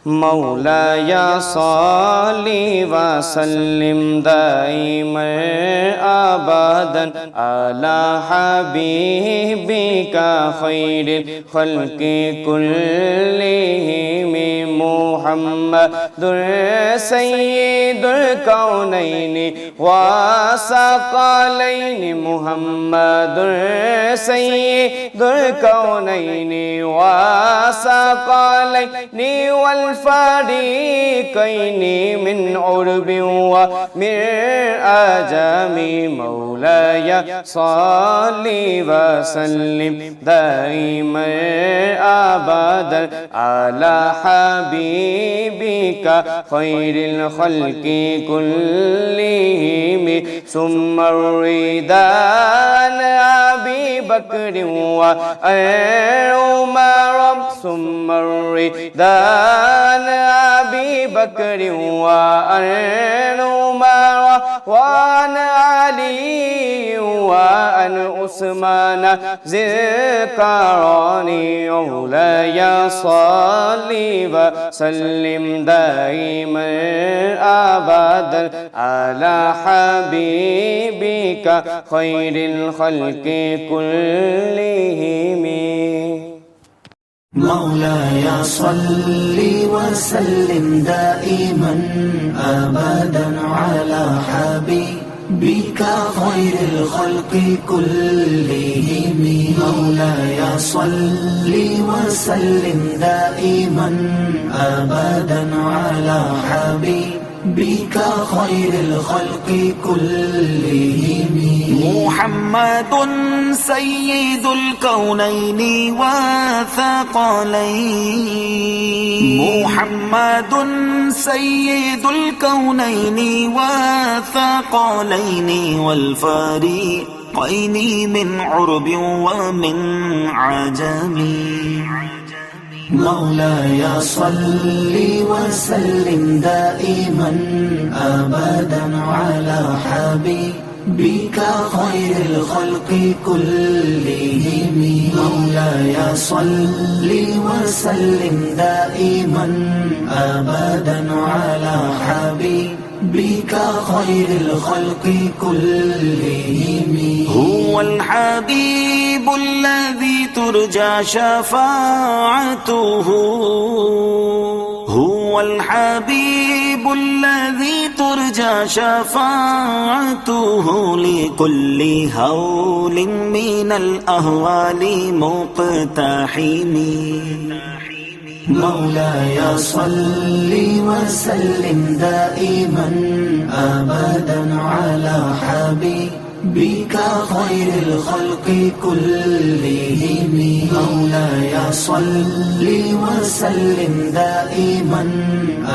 मौलाया सल्ली व सल्लिम दाइमन अबदन अला हबीबिका खैरिल खल्क़ि कुल्लिहिम मुहम्मदुर सय्यिदुल कौनैनि व सकलैनि मुहम्मदुर सय्यिदुल कौनैनि व सकलैनि वल फ़रीक़ैनि मिन उर्बि व मिन अजमि मौलाया सल्ली व सल्लिम दाइमन अबदन अला हबीबिका खैरिल खल्क़ि कुल्लिहिम सुम्मा रिदान अबी बकर व उमर सुम्मा रिदान अबी बकर व उमर व अली व उस्मान ज़िलक़रनी मौलाया सल्ली व सल्लिम दाइमन अबदन अला हबीबिका खैरिल खल्क़ि कुल्लिहिम। मौलाया सल्ली व सल्लिम दाइमन अबदन अला हबीबिका खैरिल खल्क़ि कुल्लिहिम। मौलाया सल्ली व सल्लिम दाइमन अबदन अला हबीबिका खैरिल खल्क़ि कुल्लिहिम। मुहम्मदुन सय्यिदुल कौनैनि व थक़लैन। मुहम्मदुन सय्यिदुल कौनैनि व थक़लैन वल फ़रीक़ैनि मिन उर्बि व मिन अजमि। मौलाया सल्ली व सल्लिम दाइमन अबदन अला हबीबिका खैरिल खल्क़ि कुल्लिहिम। मौलाया सल्ली व सल्लिम दाइमन अबदन अला हबीबिका खैरिल खल्क़ि कुल्लिहिम। हुवल हबीबुल लज़ी तुरजा शफ़ाअतुहु। हुवल हबीबुल लज़ी तुरजा शफ़ाअतुहु लिकुल्लि हौलिन मिनल अहवालि मुक़तहिमी। मौलाया सल्ली व सल्लिम दाइमन अबदन अला हबीबिका खैरिल खल्क़ि कुल्लिहिम। मौलाया सल्ली व सल्लिम दाइमन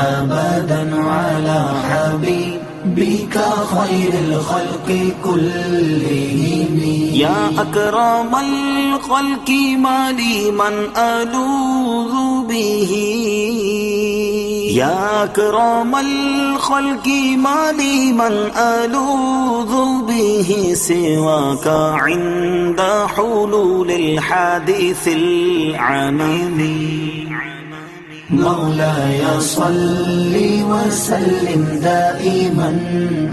अबदन अला हबीबिका खैरिल खल्क़ि कुल्लिहिम। या अकरमल खल्क़ि माली मन अलूज़ु बिही। या अकरमल खल्क़ि माली मन अलूज़ु बिही सिवाका इंद हुलूलिल हादिसिल अममी। मौलाया सल्ली व सल्लिम दाइमन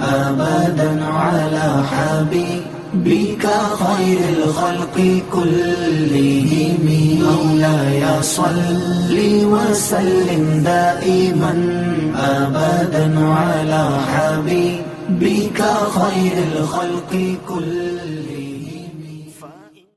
अबदन अला हबीबिका खैरिल खल्क़ि कुल्लिहिम। मौलाया सल्ली व सल्लिम दाइमन अबदन अला हबीबिका खैरिल खल्क़ि कुल्लिहिम।